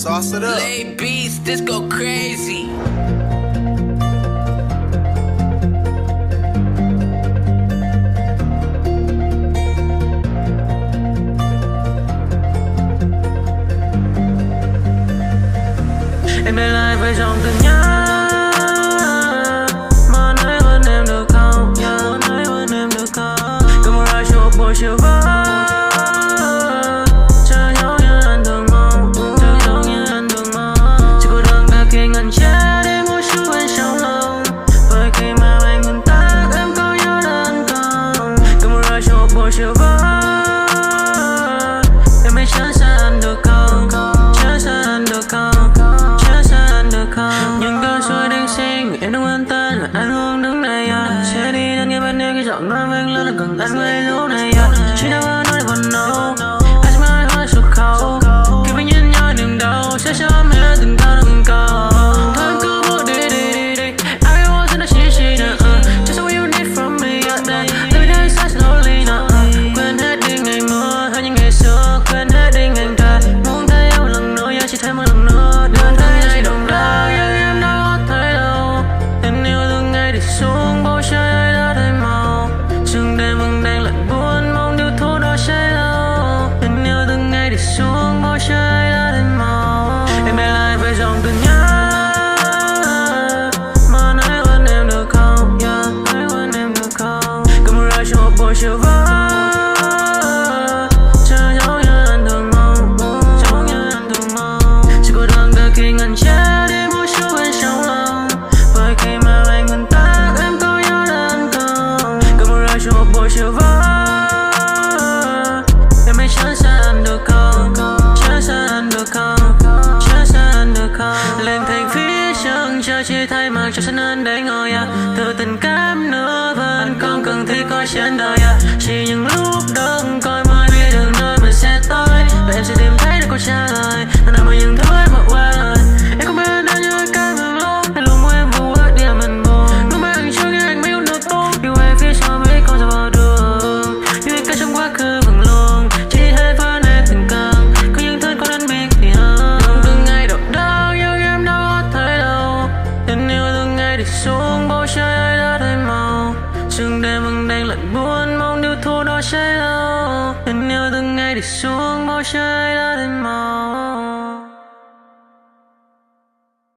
Sauce it up. Lay beats, this go crazy. Em để lại với dòng từ nhá. Mà nói hơn em được không? Mà nói hơn em được không? Cầm một lời cho một buổi chiều vắng. Chờ nhau như anh thường mong, chờ nhau như anh thường mong. Chỉ có đắng đã khi ngăn che để mỗi chút bên trong lòng. Bởi khi mà anh ngừng tắt em có nhớ đến không? Cầm một lời cho một buổi chiều vắng. Em hãy chán xa anh được không? Chán xa anh được không? Những cơn suối đang xinh em đang quan tâm là anh luôn đứng này sẽ đi đến nghe bên em cái giọng nói vang lên là cần anh ngay lúc này chỉ đâu nói để còn đâu anh sẽ mãi hoa xuất khẩu khi phải nhìn nhau niềm đau sẽ sớm hết từng câu từng câu thôi em cứ bước đi I want to chỉ nè just what you need from me let me take it slowly nè quên hết đi ngày mưa hơn những ngày xưa quên hết đi ngày trời muốn thấy em một lần nữa chỉ thêm một lần nữa đến thấy ngày đồng đau xuống bầu trời đã thay màu sương đêm vẫn đang lạnh buồn mong điều thuốc đó sẽ lâu tình yêu từng ngày đi xuống bầu trời đã thay màu em để lại với dòng từ nhá mà nói quên em được không nói quên em được không cầm một lời cho một buổi chiều vắng chờ nhau như anh thường mong giống như anh thường mong chỉ có đắng đã khi ngăn che để mỗi chút bên trong lòng bởi khi mà anh ngừng cho một buổi chiều vắng em hãy chán xa anh được không? Chán xa anh được không? Chán xa anh được không? Lên thành phía chân chờ chỉ thay mặc cho sân anh để ngồi từ tình cảm nữa vẫn không cần thiết có trên đời chỉ những lúc đông coi mới biết được nơi mình sẽ tới và em sẽ tìm thấy được câu trả lời nào nào mà những thứ em bỏ qua rồi em không biết đã như cái mình lúc hay lúc mà em vui đi là mình buồn lúc mà anh chưa nghe anh mới yêu được tốt yêu em phía sau mấy con dao vào đường những cái trong quá khứ vẫn luôn chỉ thấy vẫn em từng cần có những thứ con anh biết thì hơn từng ngày đau đau nhưng em đâu có thấy đâu tình yêu từng ngày đi xuống bầu trời đã thay màu sương đêm vẫn đang lạnh buồn mong điều thuốc đó sẽ lâu tình yêu từng ngày đi xuống bầu trời đã